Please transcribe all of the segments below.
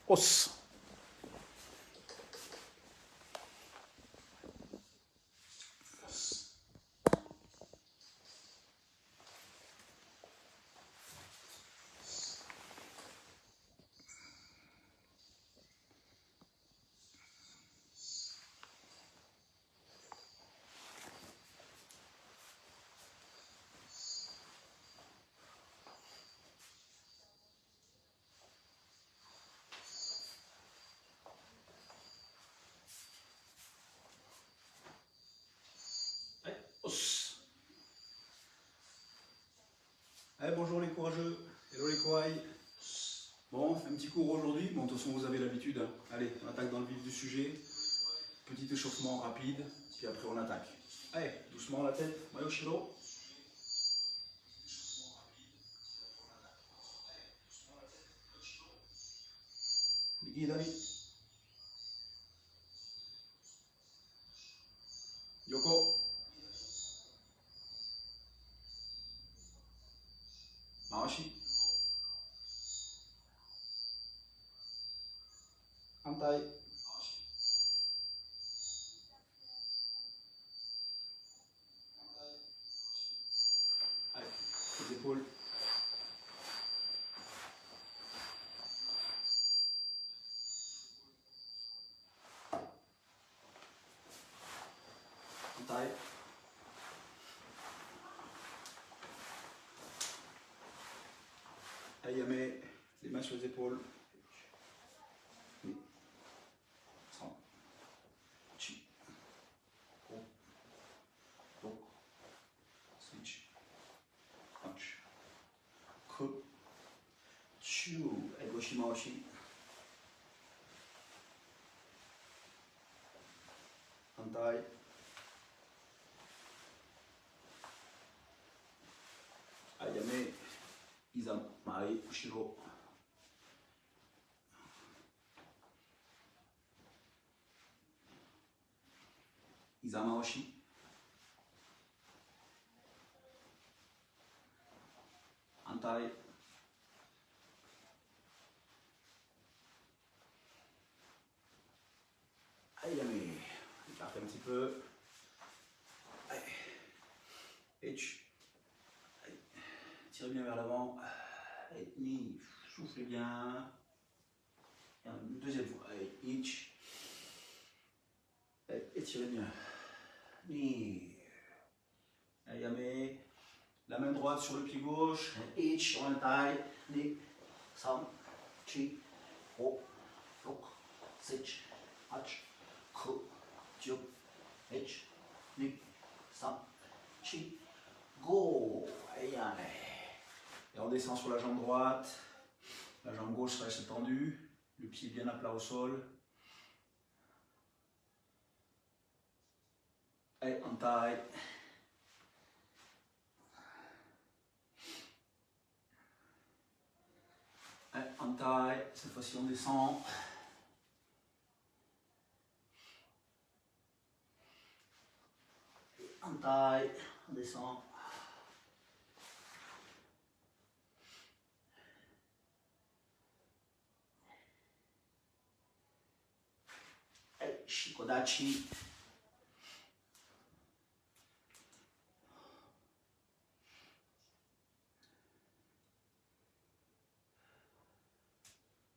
os. Os. Allez, bonjour les courageux, hello les corails. Bon, un petit cours aujourd'hui, bon de toute façon vous avez l'habitude. Hein. Allez, on attaque dans le vif du sujet. Petit échauffement rapide, puis après on attaque. Allez, doucement la tête, Mayoshiro. Migi Dani. Yoko. Marashi. Antai. Allez, les épaules. Antai. Ayame, les mains sur les épaules. Chi. Go. Go. Switch. Punch. Ku. Chu. Egoshi Maoshi. Antai. Ayame. Izamai. Ushiro. Izamaoshi. Antai. Ayame. Écartez un petit peu. H. Tirez bien vers l'avant. Ni. Soufflez bien. Et une deuxième fois. H. Étirez bien. Ni. Ayame. La main droite sur le pied gauche. H. On taille. Ni. Sam. Chi. Ho. Lok. Sech. H. Ku. Tio. H. Ni. Sam. Chi. Go. Ayame. Et on descend sur la jambe droite. La jambe gauche reste tendue. Le pied bien à plat au sol. Et on taille. Et on taille. Cette fois-ci on descend. Et on taille. On descend. Et Shikodachi.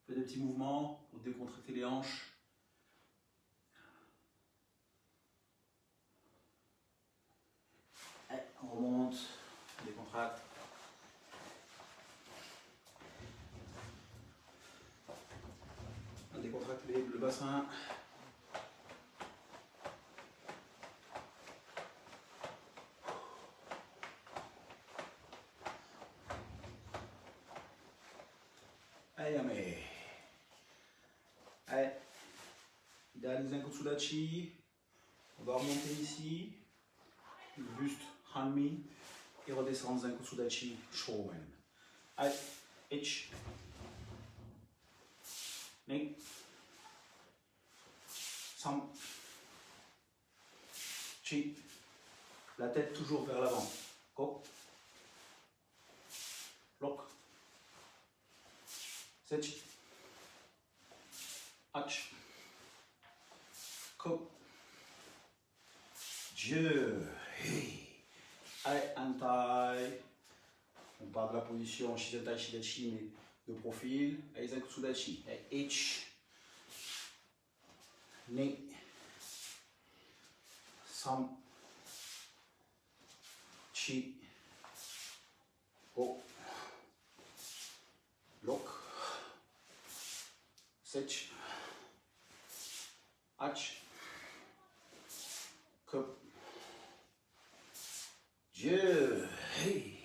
Faites des petits mouvements pour décontracter les hanches. Et on remonte, on décontracte. On décontracte le bassin. Ayame. Allez, idéalise un Kutsudachi. On va remonter ici. Le buste Hanmi. Et redescendre un Kutsudachi Shomen. Allez, H. Ning. Sam. Chi. La tête toujours vers l'avant. Go. Lock. Sechi. pas de la position Shizentai Shidachi, mais de profil. Aizen Kutsudachi. Ichi. Ni. Sam. Chi. Go. Lock. Sech. Ach. Cup. Dieu. Hey.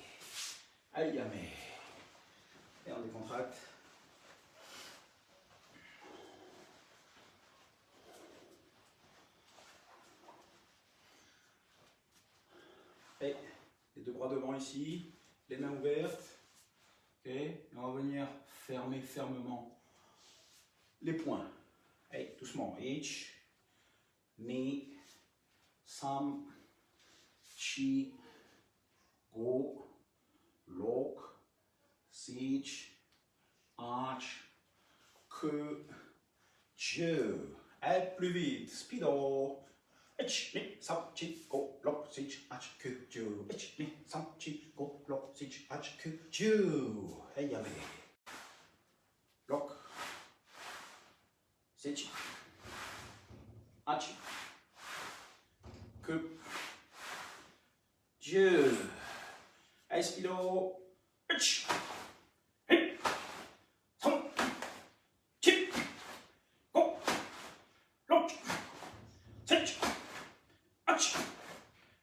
Ayame. Et on décontracte. Et les deux bras devant ici, les mains ouvertes. Ok. Et on va venir fermer fermement les poings. Hey, doucement. Ich, ni, sam, chi, go, lok, sich, arch, que, Dieu. Allez, plus vite. Speedo. Ich, ni, sam, chi, go, lok, sich, arch, que, Dieu. Ich, ni, sam, chi, go, lok, sich, arch, que, Dieu. Hey, yame. Lok. Sich. Arch. Que. Dieu. Hey, speedo. Ich. Hey. Sam. Chi. Go. Lok. Sich. Arch.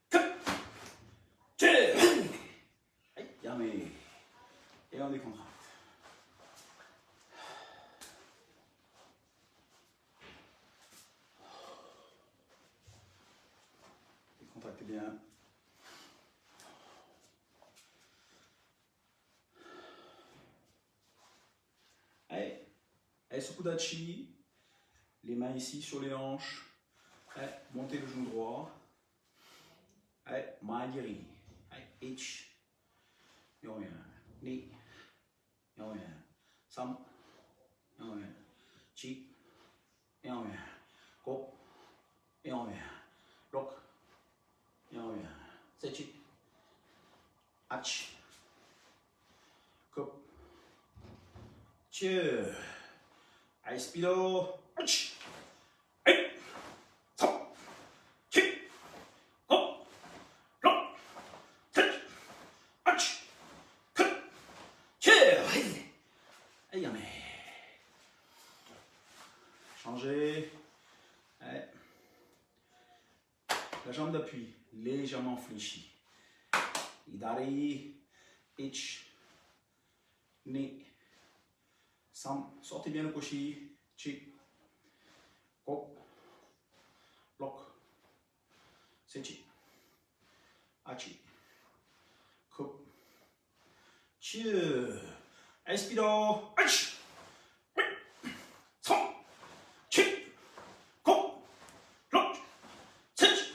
Que. Dieu. Hey, yame. Et on décontracte. Décontractez bien. Allez, Sukudachi, les mains ici sur les hanches. Allez, montez le genou droit. Allez, Maigiri. Allez, Ich. Yoyen. Ni. Yoyen. Sam. Yoyen. Chi. Yoyen. Go. Yoyen. Lok. Yoyen. Sechi. Ach. Cup. Dieu. Allez, speedo. Ach. Hey. Sam. Chi. Go. Lok. Sechi. Ach. Cup. Dieu. Hey, yame. Changez. Allez. La jambe d'appui légèrement fléchie. Idari. Ich. Ni. Sam. Sortez bien le koshi. Chi. Go. Lok. Sechi. Achi. Kup. Dieu. Espido. Ach. Sam. Chi. Go. Lok. Sechi.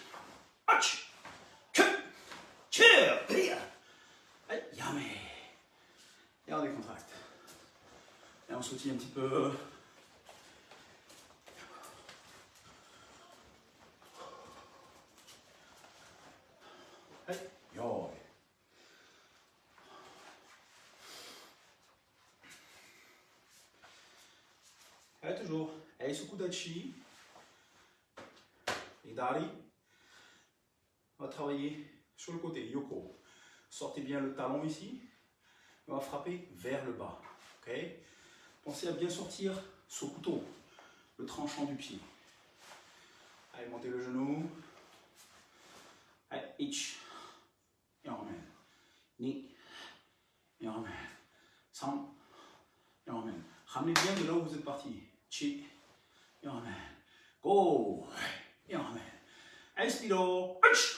Ach. Kup. Dieu. Yame. Et on décontracte. Et on sautille un petit peu. Hey, yo. Allez, toujours. Allez, Sukudachi. Idari. On va travailler sur le côté. Yoko. Sortez bien le talon ici. On va frapper vers le bas. Ok. Pensez à bien sortir ce couteau, le tranchant du pied. Allez, montez le genou. Allez, ich. Et on ramène. Ni. Et on ramène. Sam. Et on ramène. Ramenez bien de là où vous êtes parti. Chi. Et on ramène. Go. Et on ramène. Allez, speedo. Ich.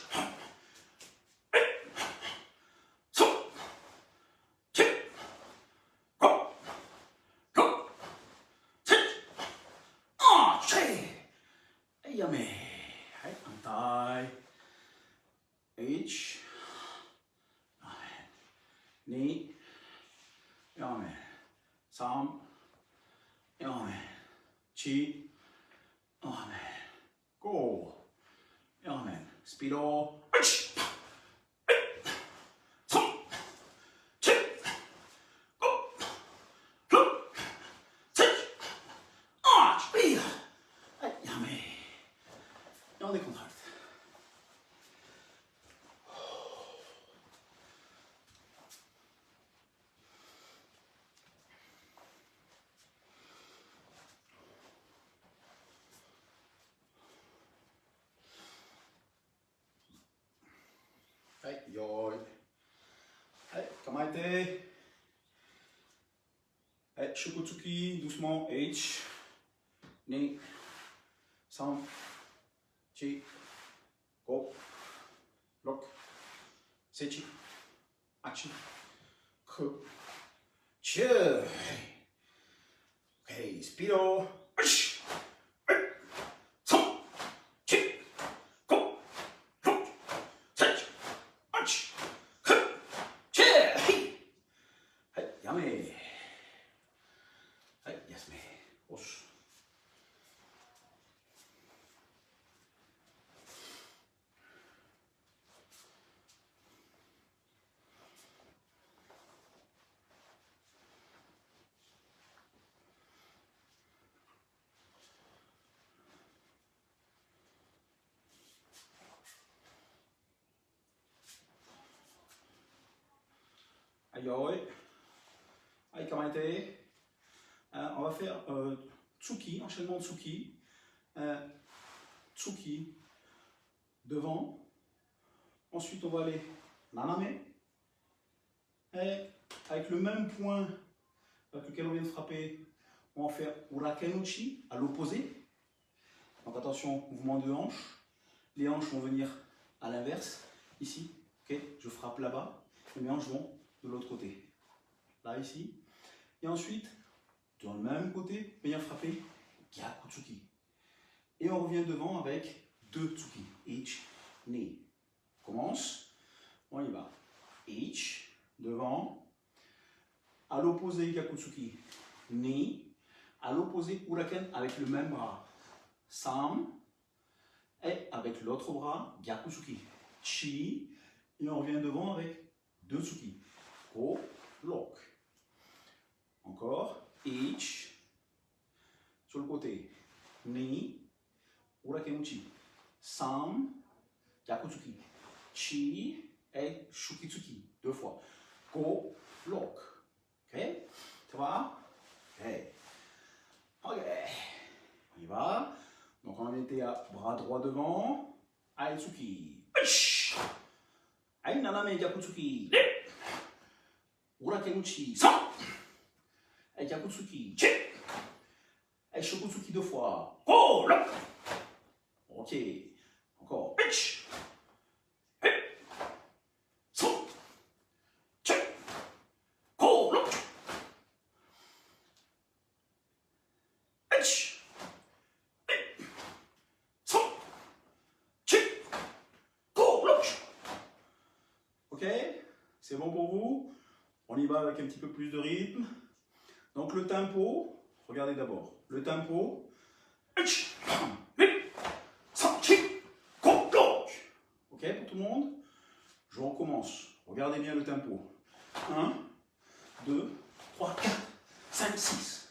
Yame. Hey, antai. Ich. Amen. Ni. Amen. Sam. Amen. Chi. Amen. Go. Amen. Speedo. Ich. Sam. Chi. on décontracte. Allez, yo. Allez, kamaite. Allez, shokotsuki, doucement, H. Ni. Sam. Chi. Go. Lock. Sechi. Achi. Ku. Che. Ok, speedo. Ash. Sam. Chi. Go. Lock. Sechi. Achi. Ku. Che. Hey, yummy. Hey, yes, me. Osh. Aïe, aïe, kamaite. On va faire tsuki, enchaînement de tsuki. Tsuki devant. Ensuite, on va aller naname. Et avec le même point avec lequel on vient de frapper, on va faire urakenuchi à l'opposé. Donc attention, mouvement de hanche. Les hanches vont venir à l'inverse, ici. Ok, je frappe là-bas. Et mes hanches vont de l'autre côté. Là, ici. Et ensuite, dans le même côté, bien frapper gyakutsuki. Et on revient devant avec deux tsuki. Ich, ni. Commence. On y va. Ich, devant. À l'opposé, gyakutsuki. Ni. À l'opposé, uraken avec le même bras. Sam. Et avec l'autre bras, gyakutsuki. Chi. Et on revient devant avec deux tsuki. Go, lock. Encore. Ich. Sur le côté. Ni. Urakenuchi. Sam. Gyakutsuki. Chi. Et shukitsuki. Deux fois. Go, lock. Ok. Ça va? Ok. Ok. On y va. Donc on était à bras droit devant. Aitsuki. Ai naname gyakutsuki. Urakenuchi. Sam. Ai gyakutsuki. Chi. Ai shokutsuki deux fois. Go, lock. Ok. Encore. Sam. Chi. Go, lock. Ok, c'est bon pour vous? On y va avec un petit peu plus de rythme. Donc le tempo, regardez d'abord. Le tempo. Ok pour tout le monde? Je recommence. Regardez bien le tempo. 1, 2, 3, 4, 5, 6.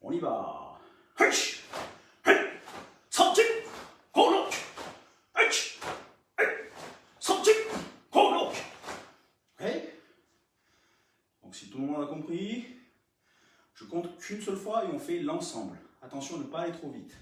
On y va. Si tout le monde a compris, je compte qu'une seule fois et on fait l'ensemble. Attention à ne pas aller trop vite.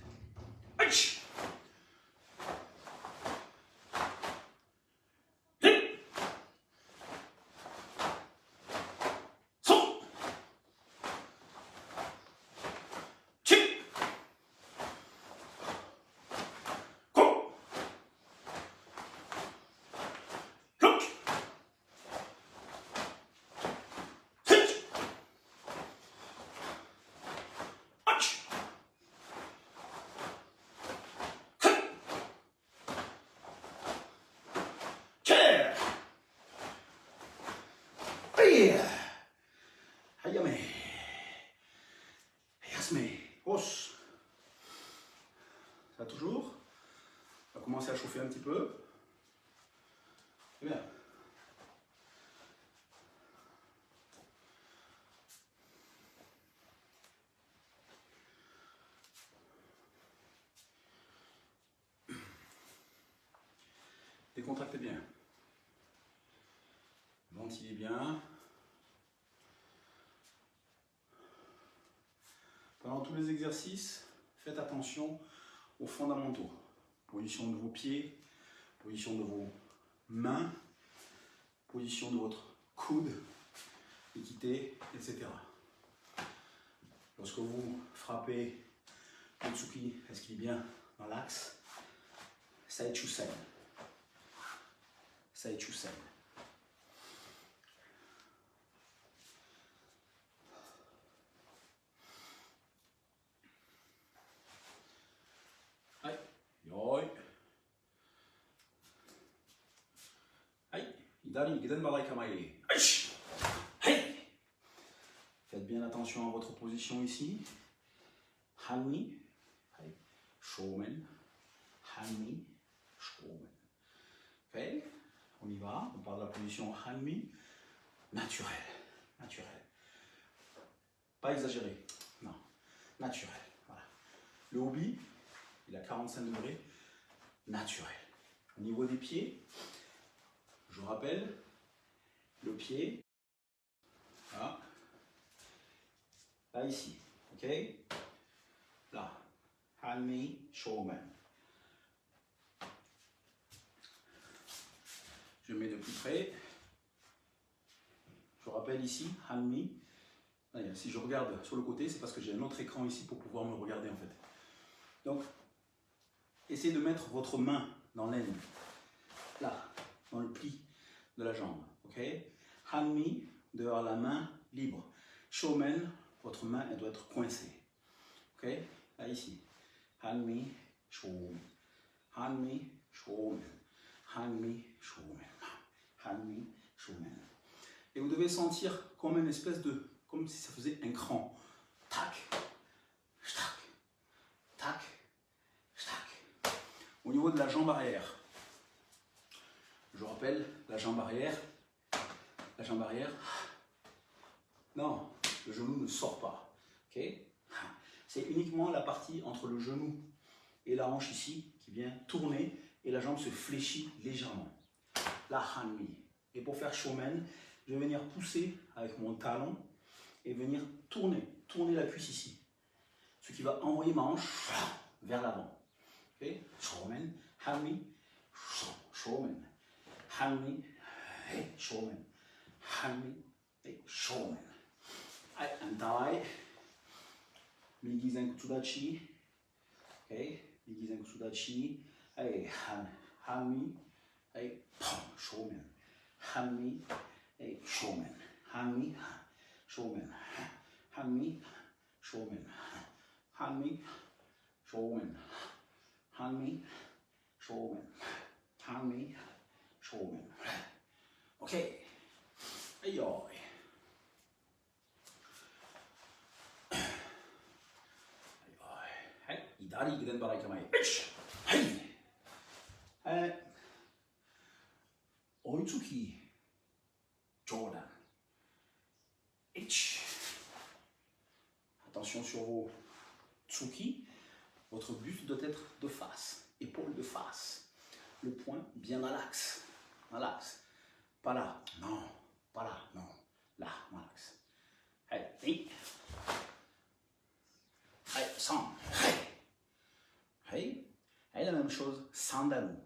Hayame. Yasme. Os. Ça toujours. On va commencer à chauffer un petit peu. C'est bien. Décontractez bien. Ventilez bien. Pendant tous les exercices, faites attention aux fondamentaux. Position de vos pieds, position de vos mains, position de votre coude, équité, etc. Lorsque vous frappez le tsuki, est-ce qu'il est bien dans l'axe? Saichusen. Saichusen. Aïe, yoi. Aïe, idari, geden barai kamae. Aïe. Faites bien attention à votre position ici. Hanmi, Shomen, Hanmi, Shomen. Ok, on y va. On parle de la position Hanmi, naturelle, naturelle. Pas exagéré, non, naturel. Voilà. Le obi, il a 45 degrés, naturel. Au niveau des pieds, je vous rappelle, le pied, là, là ici, ok? Là, Hanmi, Shomen. Je mets de plus près. Je rappelle ici, Hanmi. Si je regarde sur le côté, c'est parce que j'ai un autre écran ici pour pouvoir me regarder en fait. Donc, essayez de mettre votre main dans l'aine, là, dans le pli de la jambe. Ok? Hanmi, dehors la main libre. Shomen, votre main, elle doit être coincée. Ok? Là, ici. Hanmi, Shomen. Hanmi, Shomen. Hanmi, Shomen. Hanmi, Shomen. Et vous devez sentir comme une espèce de, comme si ça faisait un cran. Tac, tac, tac, tac. Au niveau de la jambe arrière, je rappelle, la jambe arrière, non, le genou ne sort pas. Okay? C'est uniquement la partie entre le genou et la hanche ici qui vient tourner et la jambe se fléchit légèrement. La hanmi. Et pour faire shomen, je vais venir pousser avec mon talon et venir tourner la cuisse ici. Ce qui va envoyer ma hanche vers l'avant. Okay? Shomen, hanmi, shomen, hanmi, shomen, hanmi, shomen. Antai, migi zen kutsudachi, okay? Migi zen kutsudachi, hanmi, shomen, hanmi, shomen, hanmi, shomen, hanmi, shomen, hanmi, shomen, hanmi, shomen, hanmi, shomen. Okay. Ayo. Idari giden barai kamae. Hey. Oitsuki. Jordan. Attention sur vos tsuki. Votre buste doit être de face. Épaule de face. Le poing bien à l'axe. À l'axe. Pas là. Non. Pas là. Non. Là. À l'axe. Hey. Hey. Sans. Hey. Et la même chose, sandalou.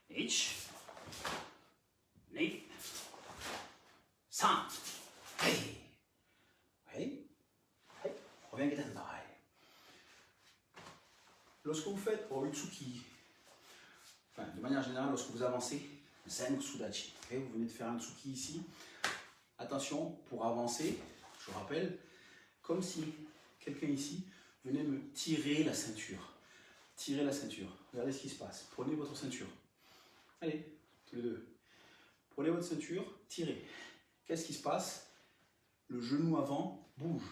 Ich. Ni. San. Hey. Hey. Hey. Reviens get in. Lorsque vous faites Oitsuki, enfin, de manière générale, lorsque vous avancez, Zen Sudachi. Okay, vous venez de faire un Tsuki ici. Attention, pour avancer, je vous rappelle, comme si quelqu'un ici venait me tirer la ceinture. Tirez la ceinture. Regardez ce qui se passe. Prenez votre ceinture. Allez, tous les deux. Prenez votre ceinture, tirez. Qu'est-ce qui se passe? Le genou avant bouge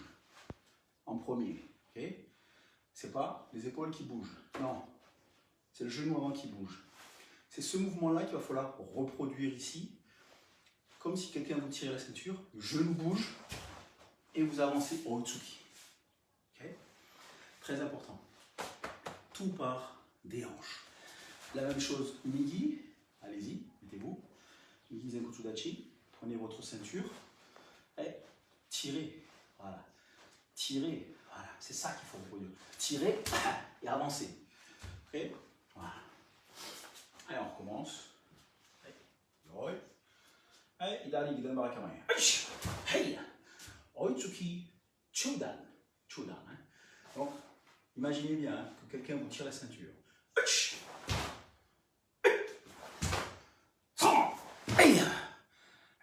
en premier. Okay? C'est pas les épaules qui bougent. Non, c'est le genou avant qui bouge. C'est ce mouvement-là qu'il va falloir reproduire ici. Comme si quelqu'un vous tirait la ceinture, le genou bouge et vous avancez au Otsuki. Okay? Très important. Tout part des hanches. La même chose, migi, allez-y, mettez-vous. Nikizen Kutsudachi, prenez votre ceinture et tirez. Voilà. Tirez. Voilà. C'est ça qu'il faut reproduire. Tirez et avancez. Ok? Voilà. Allez, on recommence. Allez, Idari Gidan Barakamae. Hey! Oitsuki Chudan. Chudan. Hein? Donc, imaginez bien hein, que quelqu'un vous tire la ceinture.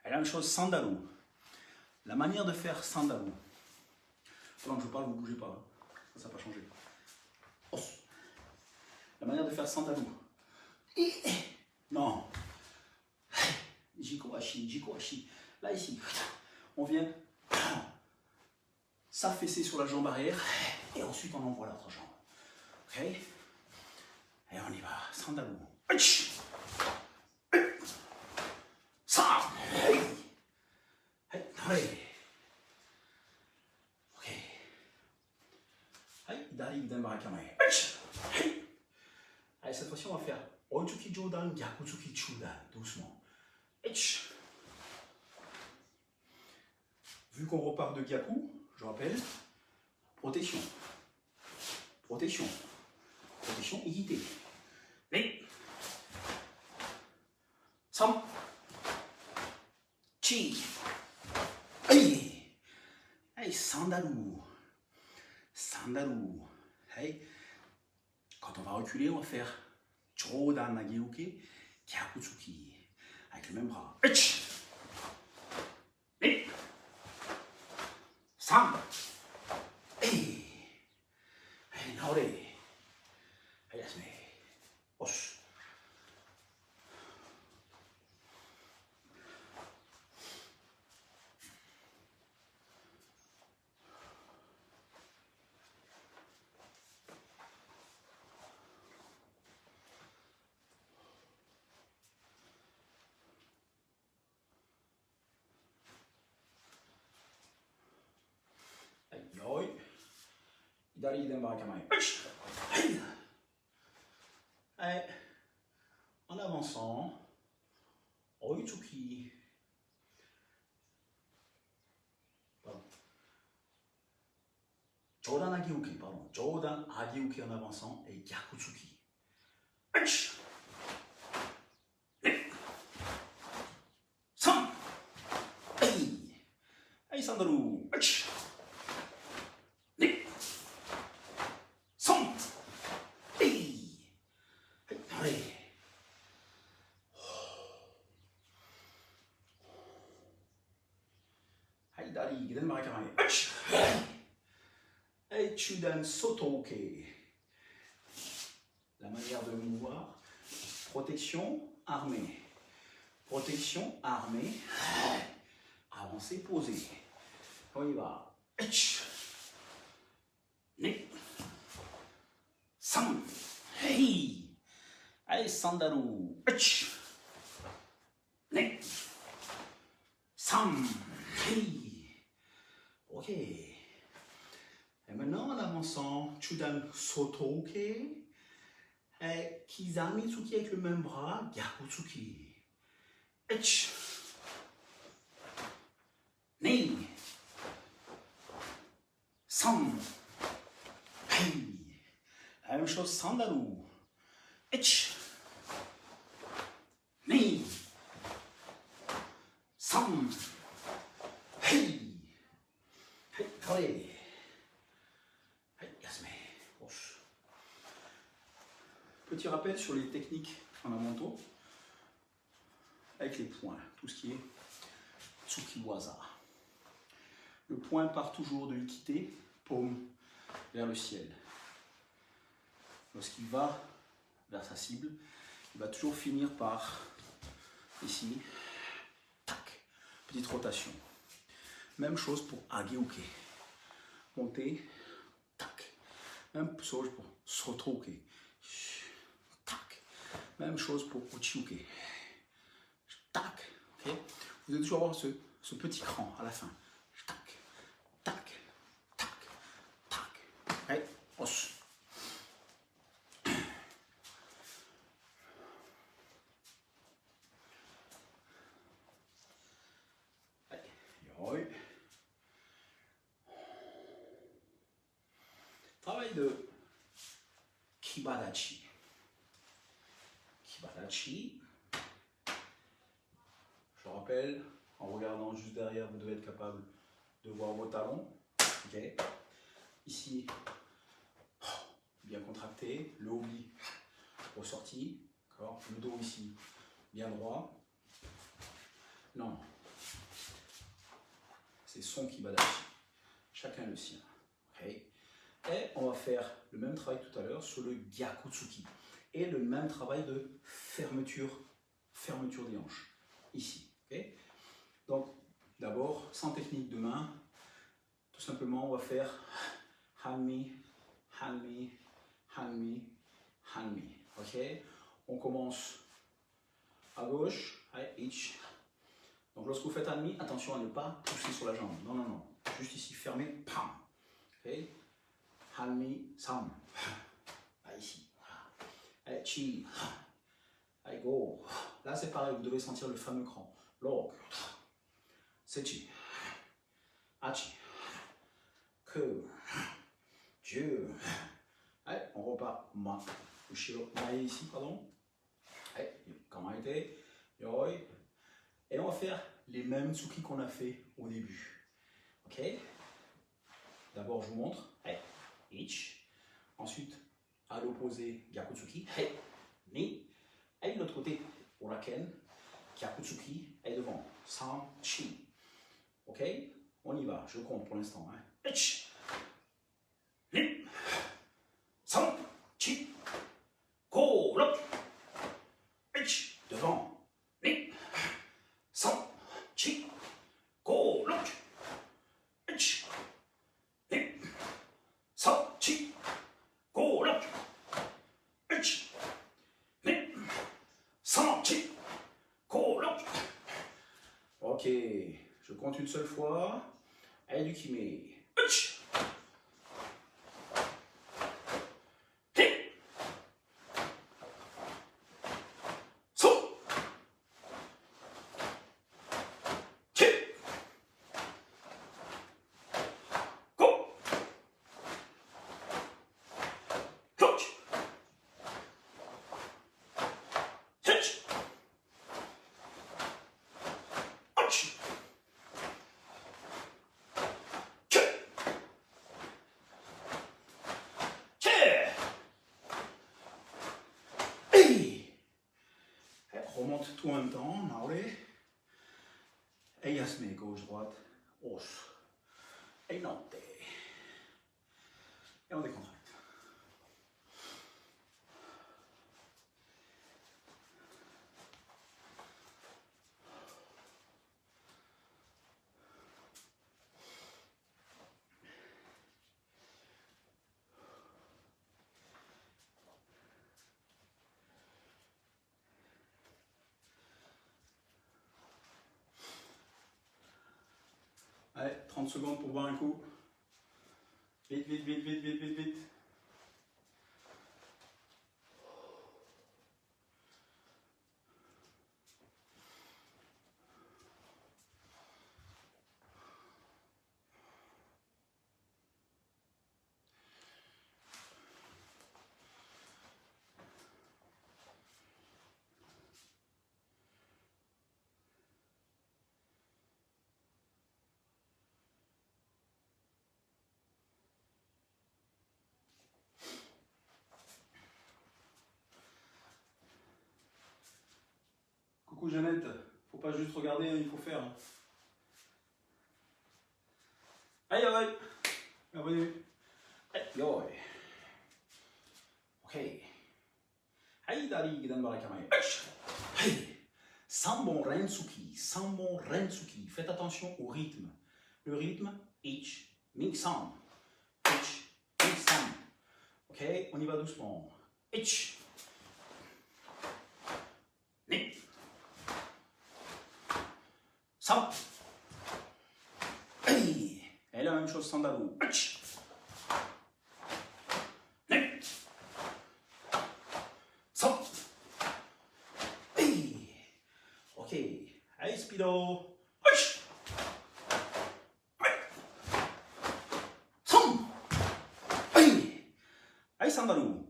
Et la même chose, Sandalu. La manière de faire Sandalu. Pendant que je parle, vous ne bougez pas. Hein. Ça n'a pas changé. La manière de faire Sandalu. Non. Jiko Ashi. Là, ici, on vient s'affaisser sur la jambe arrière et ensuite on envoie l'autre jambe. Ok? Et on y va. Sandalu. Ok. Allez, cette fois-ci, on va faire Oitsuki Jodan, Gyakutsuki Chudan, doucement. Vu qu'on repart de Gyaku, je rappelle, protection. Protection. Protection, égalité. Mais. Sam. Chi. Aïe. Aïe, Sandalu. Sandalu. Aïe. Quand on va reculer, on va faire Jodan Nageuke, Gyakutsuki. Avec le même bras. Et. Sam. Et. Et Naore. Et Yasme. Os. En avançant, Oitsuki. Jodan Ageuke, pardon. Jodan Ageuke en avançant et Gyakutsuki. Sam. Aïe, Sandalu. Et Chudan Sotoke. La manière de mouvoir. Protection armée. Protection armée. Avancer, poser. On y va. Ne. Sam. Hey. Allez, Sandalu. Ne. Sam. Hey. Ok. Et maintenant, en avançant, Chudan Sotoke. Et Kizamitsuki avec le même bras. Gyakutsuki. Ne. Sam. Hey. La même chose, Sandalu. Ne. Sam. Hey. Hey. Allez. Petit rappel sur les techniques en amanto avec les points, tout ce qui est tsukiwaza. Le point part toujours de l'équité, paume vers le ciel. Lorsqu'il va vers sa cible, il va toujours finir par ici, tac, petite rotation. Même chose pour ageuke, monter, tac. Même chose pour sotoke. Même chose pour Uchiuke. Tac. Okay. Vous allez toujours avoir ce petit cran à la fin. Tac. Tac. Tac. Tac. Okay. Os. de Kibadachi. Kibadachi. Je rappelle, en regardant juste derrière, vous devez être capable de voir vos talons. Okay. Ici, bien contracté, le oubli ressorti, le dos ici bien droit. Non, c'est son Kibadachi, chacun le sien. Okay. Et on va faire le même travail que tout à l'heure sur le Gyakutsuki et le même travail de fermeture des hanches ici. Okay. Donc d'abord, sans technique de main, tout simplement on va faire hanmi, hanmi, hanmi, hanmi. Ok. On commence à gauche, each. Donc lorsque vous faites hanmi, attention à ne pas pousser sur la jambe. Non, non, non. Juste ici, fermé, pam. Ok. Hanmi, sam. Ici. Chi. Go. Là c'est pareil, vous devez sentir le fameux cran. Log. Sechi. Achi. Que. Dieu. Allez, on repart. Ma. Ushiro. Mae ici, pardon. Allez, kamaete. Yoi. Et on va faire les mêmes tsuki qu'on a fait au début. Ok. D'abord, je vous montre. Hey. Ich. Ensuite, à l'opposé, Gyakutsuki. Hey. Ni. Et de l'autre côté, Uraken. Gyakutsuki. Et devant. Sam. Chi. Ok. On y va. Je compte pour l'instant. Ich. Ni. Sam. Chi. Go. Look. Ich. Devant. Ni. Sam. Chi. Go. Look. Ich. Ni. Sam. Chi. Go. Look. Ich. Ni. Sam. Chi. Go. Look. Ok. Je compte une seule fois. Et du kime. Ich. Remonte tout en même temps, Naore. Et Yasme, gauche-droite, hausse. Et note. Et on décontracte. Allez, 30 secondes pour boire un coup. Vite, vite, vite, vite, vite, vite, vite. Coucou Jeannette, faut pas juste regarder, il faut faire. Aïe aïe, bienvenue. Aïe, ok. Aïe dari gidan barakamae. Aïe. Sambon Rentsuki, Sambon Rentsuki. Faites attention au rythme. Le rythme, ich, ming sam. Ich, ming sam. Ok, on y va doucement. Ich. Ni. Sam. Hey. Et la même chose sandalou. Ni. Sam. Hey. Ok. Hey, speedo. Sam. Hey. Sandalu.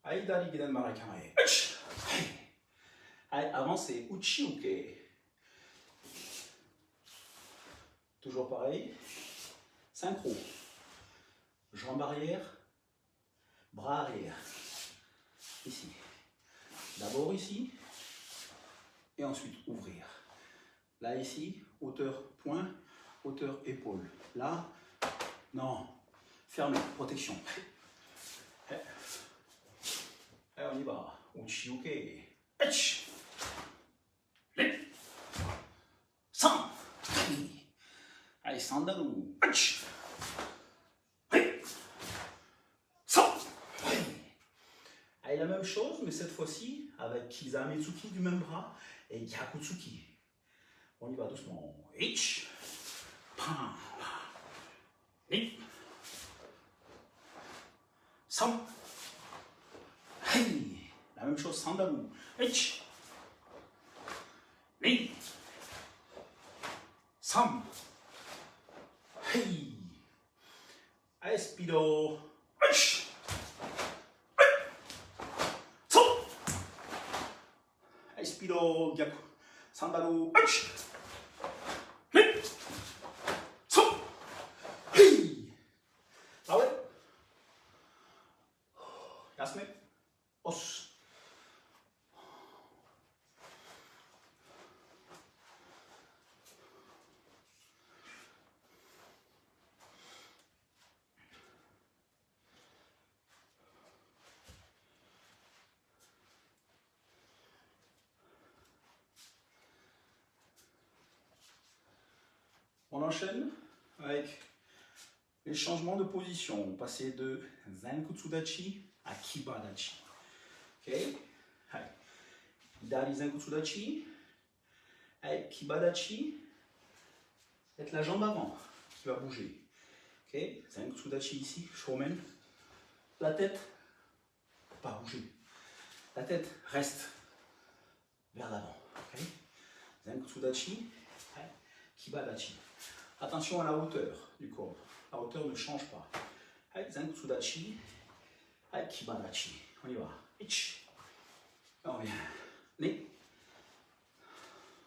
Aïdali Gidan Marakamae. Avancez. Uchi Uke. Toujours pareil. Synchro. Jambe arrière. Bras arrière. Ici. D'abord ici. Et ensuite ouvrir. Là, ici. Hauteur poing. Hauteur épaule. Là. Non. Fermé. Protection. Allez, on y va. Uchi-uke. San. Allez, sandalu. San. Allez, la même chose, mais cette fois-ci avec Kizametsuki du même bras et Gyakutsuki. On y va doucement. Ich. Pan. Ni. San. La même chose, sandalu. Ich. Ni. Sam. Hey. Espido. Ich. So. Espido. Gyaku. Sandalu. Ich. Ni. So. Hey. Ah ouais. Yasme. Os. On enchaîne avec les changements de position. On passait de Zenkutsudachi à Kibadachi. Ok? Hidari Zenkutsudachi. Avec Kibadachi, avec la jambe avant qui va bouger. Ok? Zenkutsudachi ici, Shomen. La tête, pas bouger. La tête reste vers l'avant. Ok? Zenkutsudachi, Kibadachi. Attention à la hauteur du corps. La hauteur ne change pas. Zenkutsudachi, Kibadachi. On y va. Ich. On revient. Ni.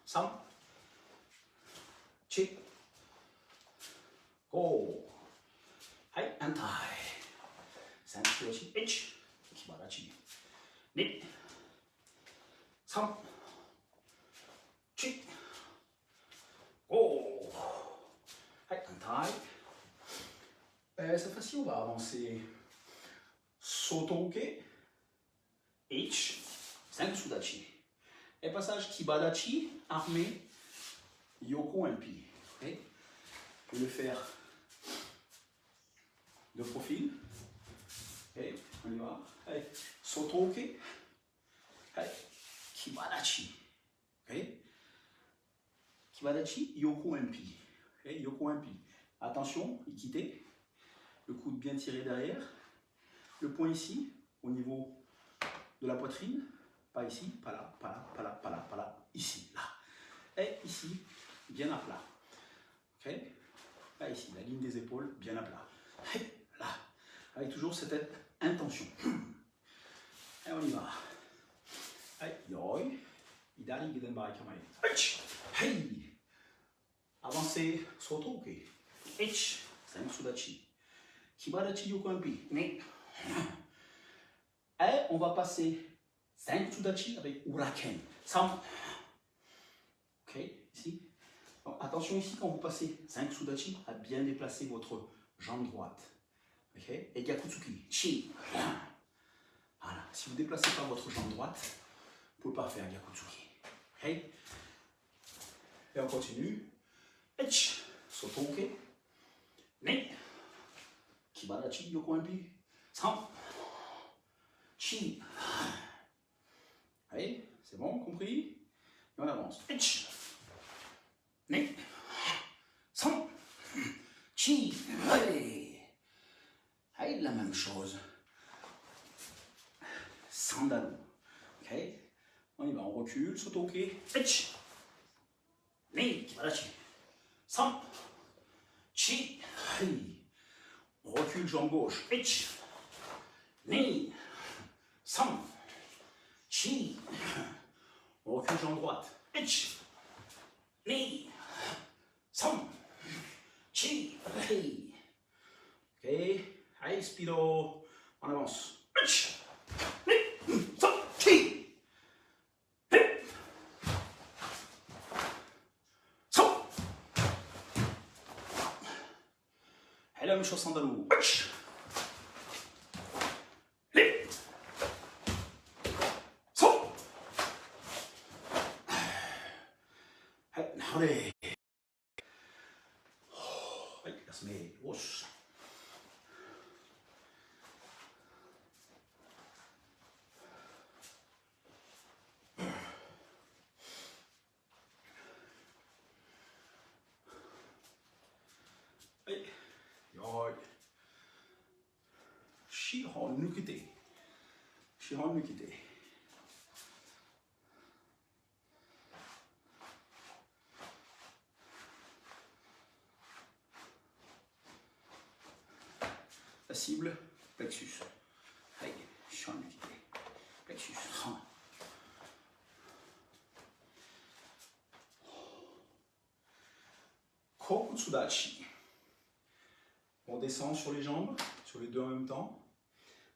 Sam. Chi. Go. Antai. Zenkutsudachi. Ich. Kibadachi. Ni. Sam. Chi. Go. Cette fois-ci, on va avancer Sotoke, H, Zenkutsudachi. Et passage Kibadachi, armé, Yoko Impi. Okay. Je vais le faire de profil. Okay. On y va. Hey. Sotoke, hey. Kibadachi. Okay. Kibadachi, Yoko Impi. Okay. Yoko Impi. Attention, équité. Le coude bien tiré derrière. Le poing ici, au niveau de la poitrine. Pas ici, pas là, pas là, pas là, pas là, pas là. Ici, là. Et ici, bien à plat. Ok? Là, ici, la ligne des épaules, bien à plat. Et là. Avec toujours cette intention. Et on y va. Yoi. Idari Giden Barakamae. Hey! Avancez, Sotoke. H. Zenkutsudachi. Kibadachi Yoko Impi. Et on va passer Zenkutsudachi avec Uraken. Sam. Ok, ici. Donc, attention ici, quand vous passez Zenkutsudachi, à bien déplacer votre jambe droite. Ok, et Gyakutsuki. Chi. Voilà. Si vous ne déplacez pas votre jambe droite, vous ne pouvez pas faire Gyakutsuki. Ok? Et on continue. Echi, sotoke. Ne. Kibarachi, yoko impi. 3. Chi. Allez, c'est bon, compris? Et on avance. Echi. Ne. 3. Chi. Allez. Allez, la même chose. Sandalo. Ok? On y va, on recule, sotoke. Echi. Ne. Kibarachi. 3. Chi. Allez. On recule, jambe gauche. Echi. Ne. 3. Chi. On recule, jambe droite. Echi. Ne. 3. Chi. Allez. Ok. Allez, speedo. On avance. Echi. Ne. 3. Chi. Et la même chose sandalou. Allez. Lass mig oss. Shihan nukite. Shihan nukite. La cible, plexus. Aïe, shihan nukite. Plexus. Kokutsudachi. On descend sur les jambes, sur les deux en même temps.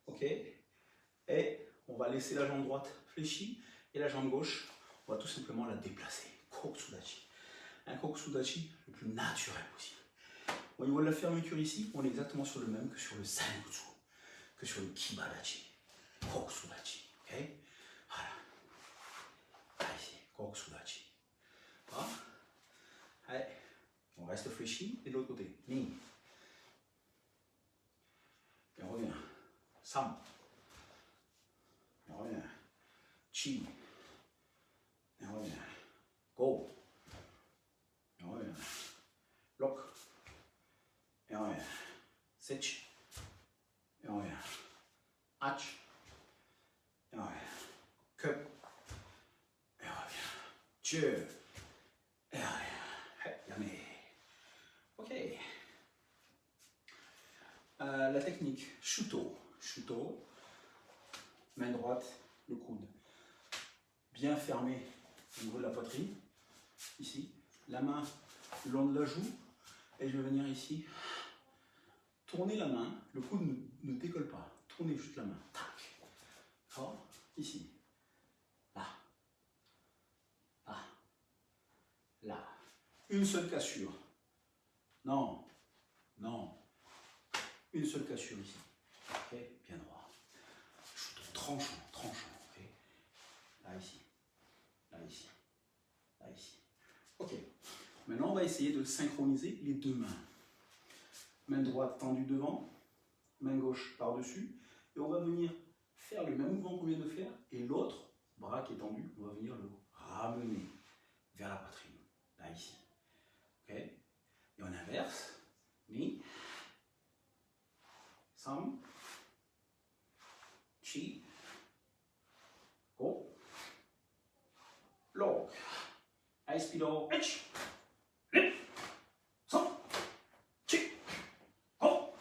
Ok, et on va laisser la jambe droite fléchie et la jambe gauche, on va tout simplement la déplacer. Kokutsudachi. Un kokutsudachi le plus naturel possible. Au niveau de la fermeture ici, on est exactement sur le même que sur le Zanbutsu, que sur le Kibadachi. Kokutsudachi. Ok, voilà. Allez, Kokutsudachi. Voilà. Allez, on reste fléchi et de l'autre côté. Ni. Et on revient. Sam. Et on revient. Chi. Et on revient. Go. Et on revient. Lock. Et on revient. Sech. Et on revient. Hach. Et on revient. Cup. Et on revient. Dieu. Et on revient. Yamé. Ok. La technique Shuto. Shuto. Main droite, le coude bien fermé au niveau de la poitrine. Ici. La main le long de la joue. Et je vais venir ici. Tourner la main. Le coude ne décolle pas. Tournez juste la main. Tac. Fort. Ici. Là. Là. Là. Une seule cassure. Non. Non. Une seule cassure ici. Ok, bien droit. Tranchant, tranchant. Ok. Là, ici. Là, ici. Là, ici. Ok. Maintenant, on va essayer de synchroniser les deux mains. Main droite tendue devant, main gauche par-dessus. Et on va venir faire le même mouvement qu'on vient de faire. Et l'autre bras qui est tendu, on va venir le ramener vers la poitrine. Là, ici. Ok. Et on inverse. Ni. Sam. Chi. Go. Lock. High speedo. H. Lip. Sam. Chi. Go.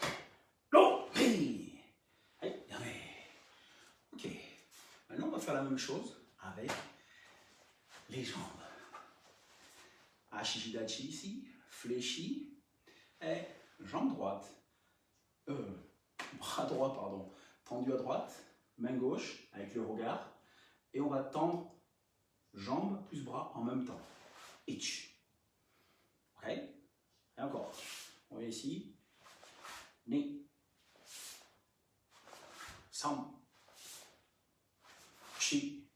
Lock. Hey. Hey. Ok. Maintenant, on va faire la même chose avec les jambes. Ashijidachi ici. Fléchi. Et jambe droite. Bras droit, pardon. Tendu à droite. Main gauche avec le regard. Et on va tendre jambes plus bras en même temps. Itch. Ok. Et encore. On vient ici. Ni. Sam. Chi.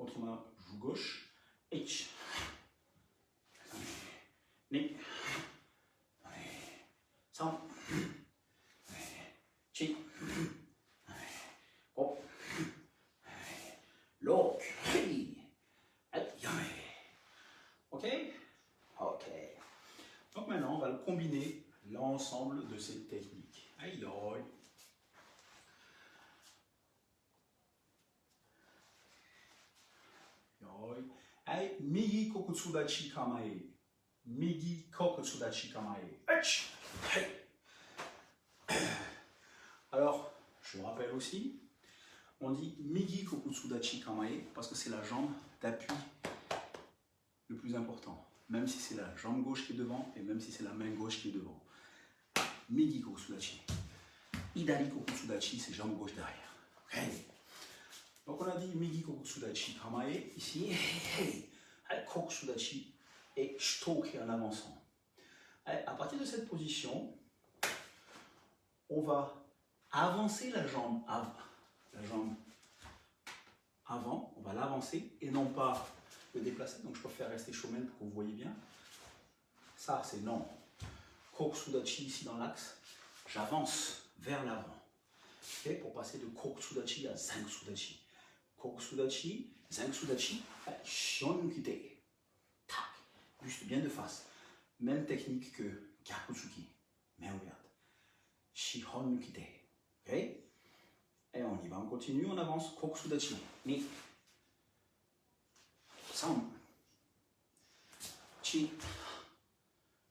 contre ma joue gauche. H. Ni. Sam. Chi. Hop. Lock. Ok? Ok. Donc maintenant, on va combiner l'ensemble de ces techniques. Aïe, aïe. Aïe, Migi Kokutsudachi Kamae. Migi Kokutsudachi Kamae. Alors, je vous rappelle aussi, on dit Migi Kokutsudachi Kamae parce que c'est la jambe d'appui le plus important. Même si c'est la jambe gauche qui est devant et même si c'est la main gauche qui est devant. Migi Kokutsudachi. Idari Kokutsudachi, c'est jambe gauche derrière. Okay. Donc on a dit Migi Kokutsudachi Kamae ici. Kokutsudachi et Shitoke en avançant. À partir de cette position, on va avancer la jambe avant, on va l'avancer et non pas le déplacer. Donc je préfère rester shomen pour que vous voyez bien. Ça c'est non. Kokutsudachi ici dans l'axe, j'avance vers l'avant. Okay, pour passer de Kokutsudachi à Zanksudachi. Kokutsudachi, Zanksudachi, Shonukite. Tac, juste bien de face. Même technique que Gyakutsuki, main ouverte. Shihonukite. Ok? Et on y va, on continue, on avance. Kokutsudachi. Ni. Sam. Chi.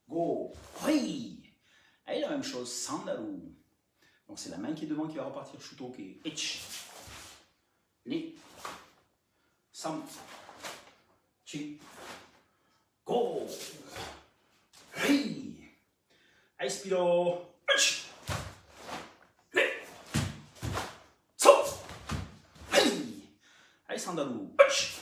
Go. Hoi. Et la même chose, Sandaru. Donc c'est la main qui est devant qui va repartir. Shutoke. Ich. Ni. Sam. Chi. Go. Hoi. Expiro. Ich. Ni. So. Hoi. Ai Sandaru. Ich.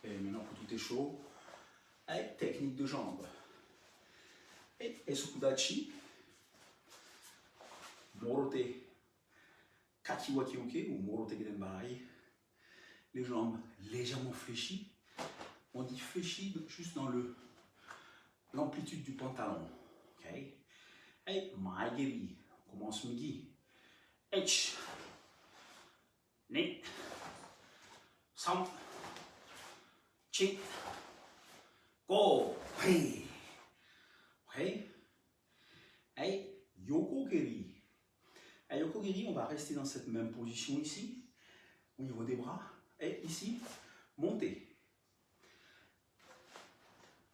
Et maintenant que tout est chaud, avec technique de jambe. Et Esukudachi, Morote Kakiwaki Uke ou Morote Gedenbarai, les jambes légèrement fléchies. On dit fléchies juste dans l'amplitude du pantalon. Okay? Et Maigeri, on commence Migi. H, Ni, Sam, Chi, Go, Hei. Okay? Et Yokogeri. Et Yokogeri, on va rester dans cette même position ici, au niveau des bras. Et ici, monter.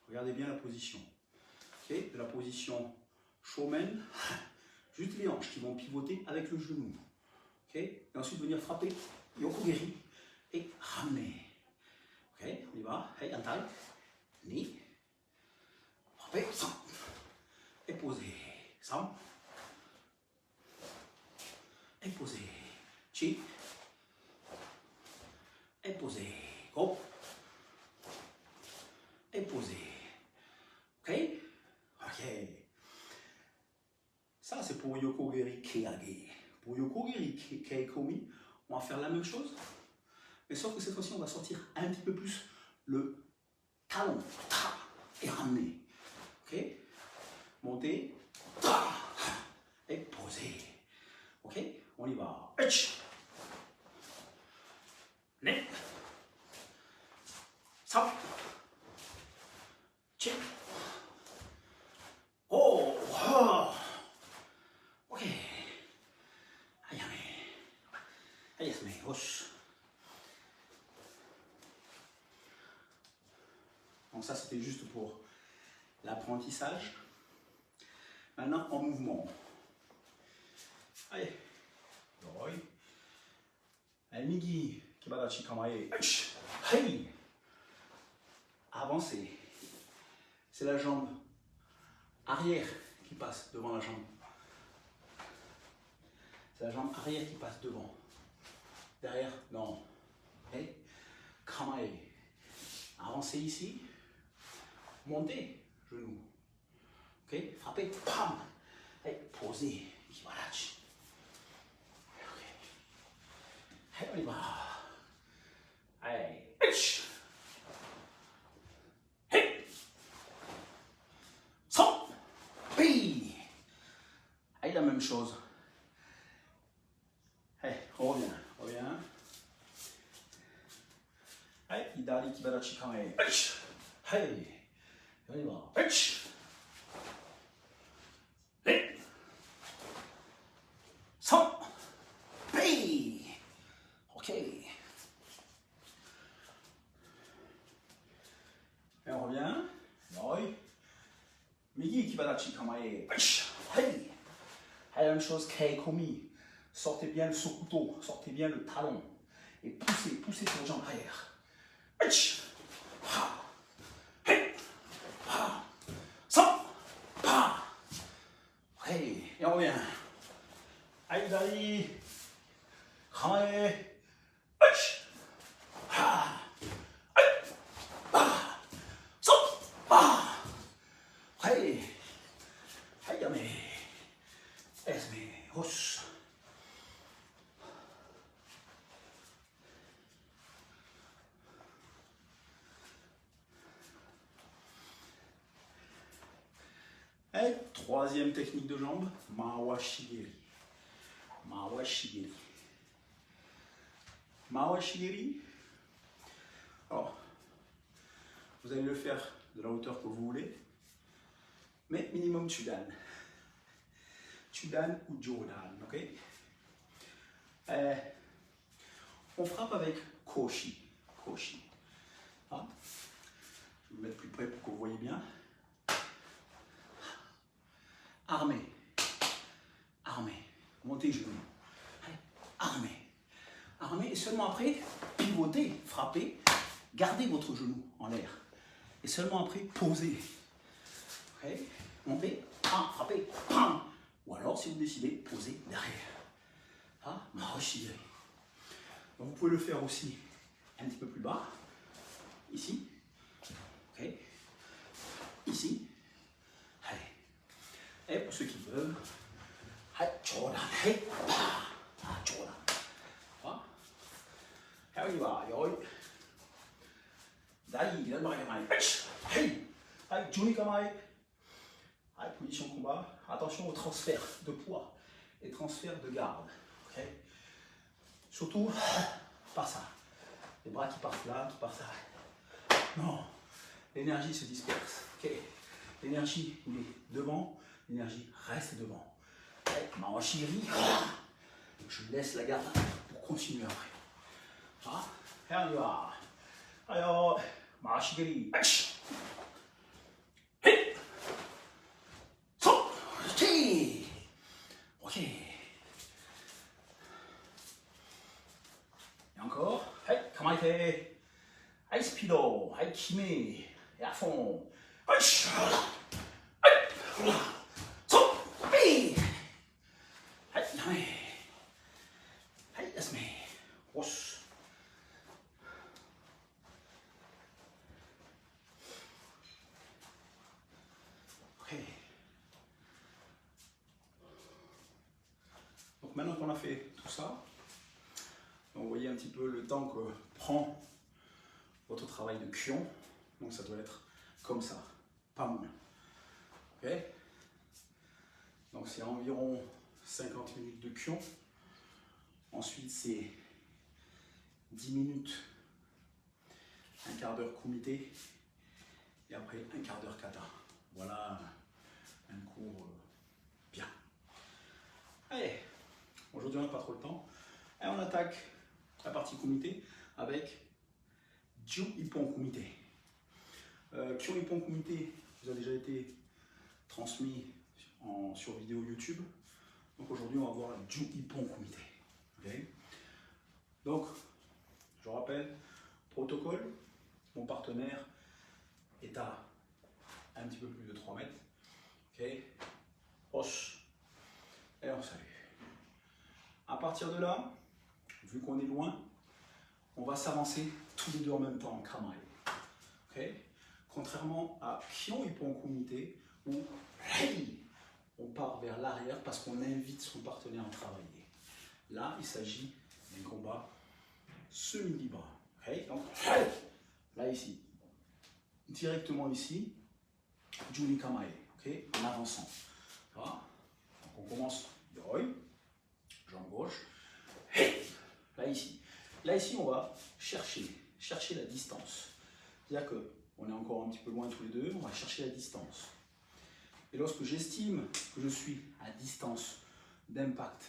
Regardez bien la position. Okay? De la position shomen, juste les hanches qui vont pivoter avec le genou. Okay? Et ensuite venir frapper Yokogeri et ramener. Okay? On y va. Hey, en taille. Ni. Frapper. Sam. Et poser. Sam. Et poser. Chi. Et poser. Go. Et poser. Ok? Ok. Ça, c'est pour Yokogeri Keage. Pour Yokogeri Keikomi, on va faire la même chose. Mais sauf que cette fois-ci, on va sortir un petit peu plus le talon. Et ramener. Ok? Monter. Et poser. Ok? On y va. Ne. Sam. Chi. Oh. Ok. Ayame. Ayasme. Hosh. Donc ça, c'était juste pour l'apprentissage. Maintenant, en mouvement. Allez. Allez, Migi. Kibadachi Kamae. Hey. avancer. C'est la jambe arrière qui passe devant la jambe. C'est la jambe arrière qui passe devant. Derrière, non. Okay. Kamae. Avancez ici. Montez, genou. Ok, frappez, pam. Et posez, Kibarachi. Ok. Et on y va. Allez, hitch. Hey. 100. Puis. Allez, la même chose. Allez, on revient, revient. Allez, Hidari Kibarachi Kamae. Hitch. Hey. On y va. Hitch. Hey. 100. Puis. Ok. Et on revient. Noi. Migi Kibarachi Kamae. Hey. La même chose, Keikomi. Sortez bien le sokuto, sortez bien le talon. Et poussez, poussez sur les jambes arrière. Hey. 100. Hey. Et on revient. Aïdari. Kamae. Et troisième technique de jambe, Mawashigiri. Mawashigiri. Mawashigiri. Alors, vous allez le faire de la hauteur que vous voulez, mais minimum Chudan. Chudan ou Jodan, ok? On frappe avec Koshi. Koshi. Hein? Je vais me mettre plus près pour que vous voyez bien. Armé. Armé. Montez les genoux. Armé. Armé et seulement après, pivotez, frappez, gardez votre genou en l'air. Et seulement après, posez. Ok? Montez, frappez, pam. Ou alors, si vous décidez, posez derrière. Ah, Mahoshigiri. Donc vous pouvez le faire aussi un petit peu plus bas. Ici. Ok? Ici. Allez. Et pour ceux qui veulent, Jodan. Jodan. Et on y va. Juni Kamae. Position combat. Attention au transfert de poids et transfert de garde. Okay. Surtout, pas ça. Les bras qui partent là, qui partent là. Non. L'énergie se disperse. Okay. L'énergie est devant. L'énergie reste devant. Mawashigiri. Je laisse la garde pour continuer après. Et on y va. Alors, Mawashigiri. Ok. Et encore. Kamaite. Speedo. Kime. Et à fond. Donc maintenant qu'on a fait tout ça, vous voyez un petit peu le temps que prend votre travail de kion. Donc ça doit être comme ça, pas moins. Okay. Donc c'est environ 50 minutes de kion. Ensuite c'est 10 minutes, un quart d'heure kumite et après un quart d'heure kata. Voilà un cours bien. Allez, aujourd'hui on n'a pas trop le temps. Et on attaque la partie kumite avec Ju Ippon Kumite. Kyo Ippon Kumite vous a déjà été transmis sur vidéo YouTube. Donc aujourd'hui on va voir Ju Ippon Kumite. Okay. Donc je rappelle, protocole, mon partenaire est à un petit peu plus de 3 mètres. Ok, hoche, et on salue. À partir de là, vu qu'on est loin, on va s'avancer tous les deux en même temps en kamae. Okay. Contrairement à Kion Ippon Kumite, où on part vers l'arrière parce qu'on invite son partenaire à travailler. Là, il s'agit d'un combat semi-libre. Okay. Donc, là ici, directement ici, Juni Kamae, okay, en avançant. Voilà. Donc on commence, yoi, jambe gauche, là ici. Là ici, on va chercher la distance. C'est-à-dire qu'on est encore un petit peu loin tous les deux, on va chercher la distance. Et lorsque j'estime que je suis à distance d'impact,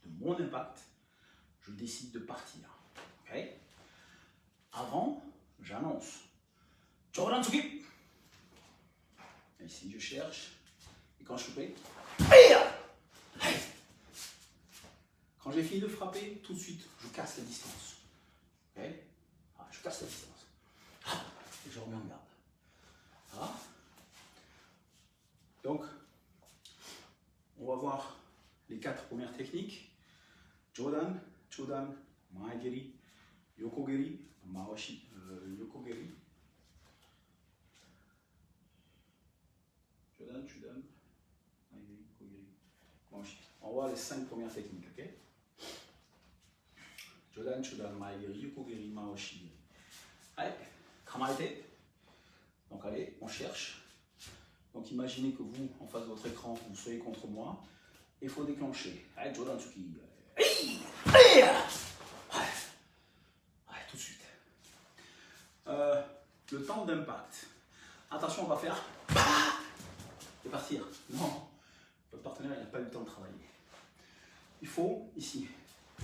de mon impact, je décide de partir. Okay. Avant, j'annonce. Choransuki. Ici, je cherche. Et quand je suis prêt, quand j'ai fini de frapper, tout de suite, je casse la distance. Okay. Je casse la distance. Et je remets en garde. Voilà. Donc, on va voir les 4 premières techniques. Jodan, Chodan, Maegeri, Yokogeri, Mawashi, Yokogeri. Jodan, Chodan, Maegeri, Yokogeri, Mawashi. On va voir les 5 premières techniques, ok? Jodan, Chodan, Maegeri, Yokogeri, Mawashi. Allez, Kamaete. Donc allez, on cherche. Donc imaginez que vous, en face de votre écran, vous soyez contre moi. Il faut déclencher. Allez, Jodan Tsuki. Allez, tout de suite. Le temps d'impact. Attention, on va faire. Et partir. Non. Votre partenaire, il n'a pas eu le temps de travailler. Il faut, ici.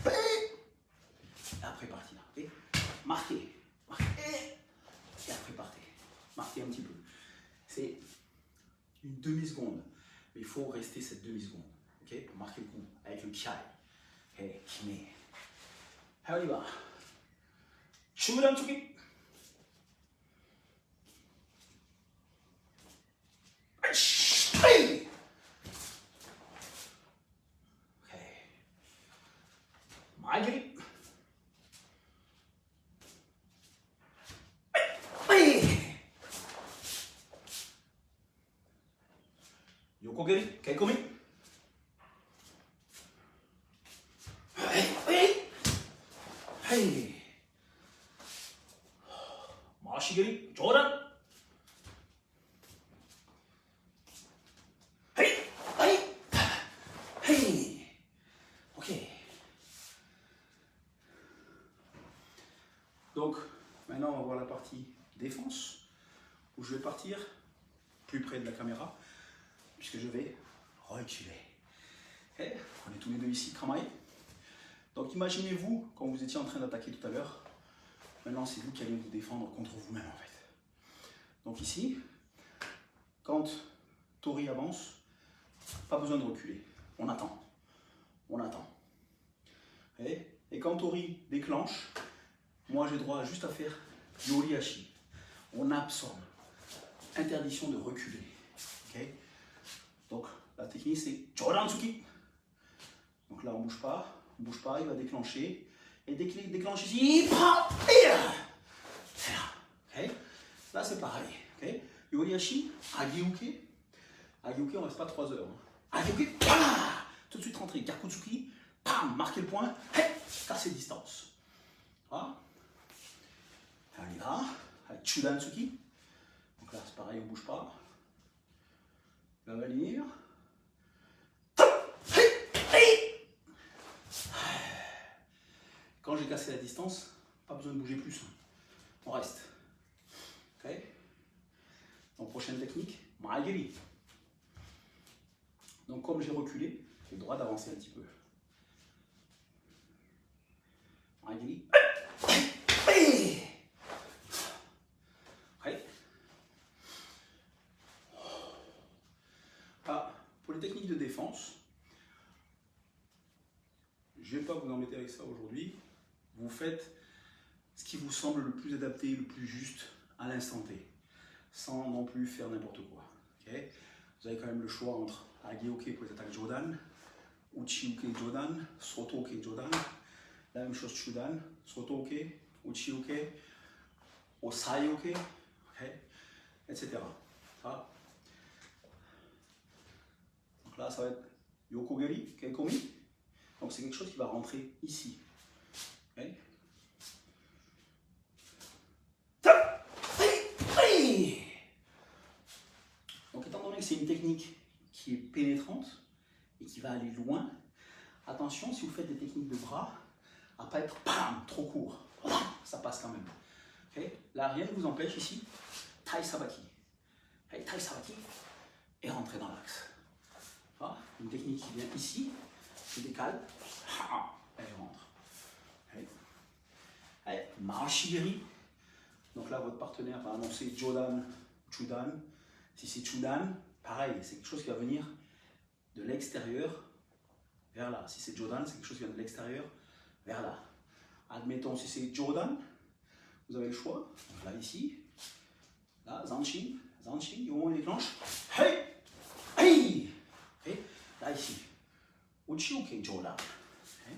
Et après partir. Okay. Marquez. Et après partez. Marquez un petit peu. C'est une demi-seconde. Mais il faut rester cette demi-seconde. Okay, pour marquer le coup avec le kiai. Okay, kime. Allez, on y va. Shudan Tsuki. Okay. Maegeri. Yokogeri, keikomi. Hey. Mashigeri, Jodan. Hey. Ok. Donc, maintenant, on va voir la partie défense, où je vais partir plus près de la caméra, puisque je vais reculer. Okay. On est tous les deux ici, Kamae. Donc imaginez-vous, quand vous étiez en train d'attaquer tout à l'heure, maintenant c'est vous qui allez vous défendre contre vous-même en fait. Donc ici, quand Tori avance, pas besoin de reculer, on attend. On attend. Et quand Tori déclenche, moi j'ai droit juste à faire Yorihashi. On absorbe. Interdiction de reculer. Okay. Donc la technique c'est Jodan-tsuki. Donc là on bouge pas, il va déclencher. Et dès qu'il déclenche ici, il prend. Okay. Là c'est pareil. Okay. Yorihashi, Agiuke. Agiuke on reste pas 3 heures. Agiuke, tout de suite rentrer. Garkutsuki, marquer le point, casser distance. Voilà. Allez là, Chudan-tsuki. Donc là c'est pareil, on bouge pas. Il va venir. Quand j'ai cassé la distance, pas besoin de bouger plus. On reste. Ok. Donc prochaine technique, Maegeri. Donc comme j'ai reculé, j'ai le droit d'avancer un petit peu. Maegeri. Pour les techniques de défense, je ne vais pas vous embêter avec ça aujourd'hui. Vous faites ce qui vous semble le plus adapté, le plus juste à l'instant T. sans non plus faire n'importe quoi. Okay? Vous avez quand même le choix entre Agioke pour les attaques Jodan, Uchiuke Jodan, Sotoke Jodan, la même chose Chudan, Sotoke, Uchiuke, Osaioke, okay? Etc. Ça. Donc là, ça va être Yokogeri, Keikomi. Donc c'est quelque chose qui va rentrer ici. Okay? Donc étant donné que c'est une technique qui est pénétrante et qui va aller loin, attention si vous faites des techniques de bras, à ne pas être trop court. Ça passe quand même. Okay? Là, rien ne vous empêche ici, Tai Sabaki. Okay? Tai Sabaki et rentrer dans l'axe. Une technique qui vient ici, je décale, et je rentre. Okay? Marashigiri. Donc là, votre partenaire va annoncer Jodan, Chudan. Si c'est Chudan, pareil, c'est quelque chose qui va venir de l'extérieur vers là. Si c'est Jodan, c'est quelque chose qui vient de l'extérieur vers là. Admettons, si c'est Jodan, vous avez le choix. Donc là, ici, là, Zanshin, au moment où il déclenche. Hey! Hey! Okay. Là, ici, Uchiuke Jodan. Okay.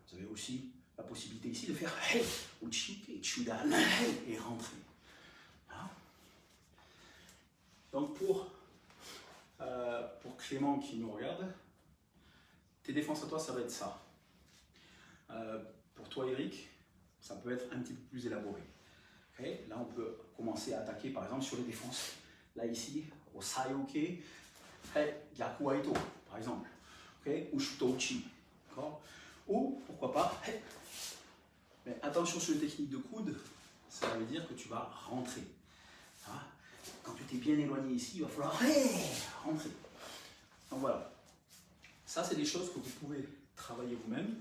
Vous avez aussi la possibilité ici de faire Hey! Uchiuke Chudan. Hey! Et rentrer. Voilà. Donc pour Clément qui nous regarde, tes défenses à toi, ça va être ça. Pour toi, Eric, ça peut être un petit peu plus élaboré. Okay? Là, on peut commencer à attaquer, par exemple, sur les défenses. Là, ici, au Saioke, hey, Gyaku Aito, par exemple. Okay? Ou Shutouchi. Ou, pourquoi pas, hey. Mais attention sur les techniques de coude, ça veut dire que tu vas rentrer. Hein? Quand tu t'es bien éloigné ici, il va falloir rentrer. Donc voilà. Ça, c'est des choses que vous pouvez travailler vous-même.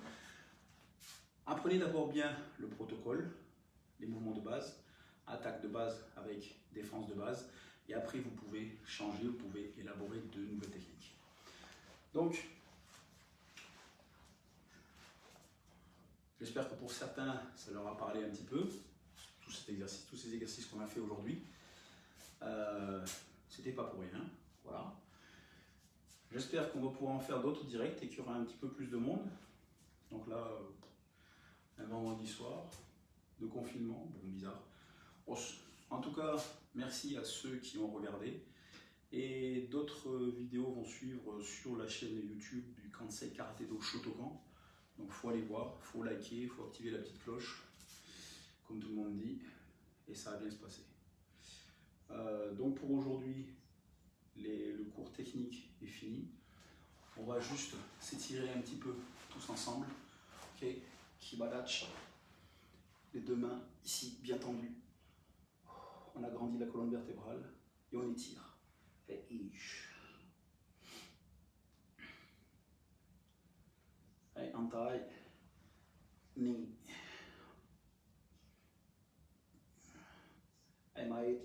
Apprenez d'abord bien le protocole, les mouvements de base, attaque de base avec défense de base, et après vous pouvez changer, vous pouvez élaborer de nouvelles techniques. Donc, j'espère que pour certains, ça leur a parlé un petit peu, tous ces exercices qu'on a fait aujourd'hui. C'était pas pour rien, voilà. J'espère qu'on va pouvoir en faire d'autres directs et qu'il y aura un petit peu plus de monde. Donc là, un vendredi soir de confinement, bon bizarre. En tout cas, merci à ceux qui ont regardé. Et d'autres vidéos vont suivre sur la chaîne YouTube du Kansei Karaté-Do Shotokan. Donc il faut aller voir, il faut liker, il faut activer la petite cloche, comme tout le monde dit, et ça va bien se passer. Donc pour aujourd'hui, le cours technique est fini. On va juste s'étirer un petit peu tous ensemble. Okay. Kibadachi. Les deux mains ici bien tendues. On agrandit la colonne vertébrale et on étire. Et ish. Et antai. Ni. Et mai.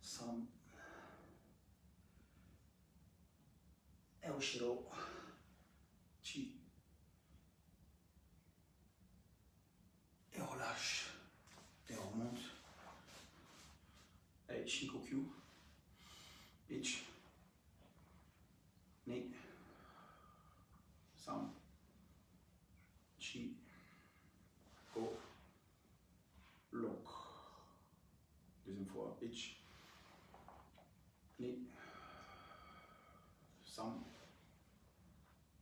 Sam. Et ushiro. Chi. Et on relâche. Et on remonte. Et Shinkoku. Ich. Ni. Sam. Chi. Go. Lock. Deuxième fois. Ich. Ni. Sam.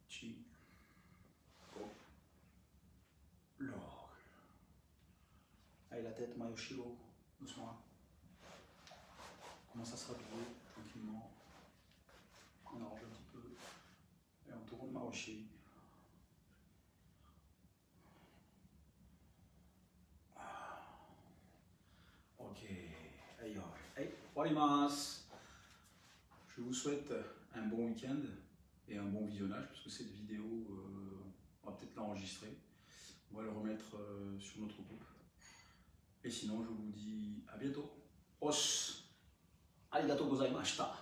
Chi. Go. Lock. Allez, la tête, Mayoshiro, doucement. On commence à se rhabiller tranquillement. On arrange un petit peu. Et on tourne Maoshi. Ok. Hey, warimasu. Je vous souhaite un bon week-end et un bon visionnage, parce que cette vidéo, on va peut-être l'enregistrer. On va le remettre sur notre groupe. Et sinon, je vous dis à bientôt. Arigatou gozaimashita.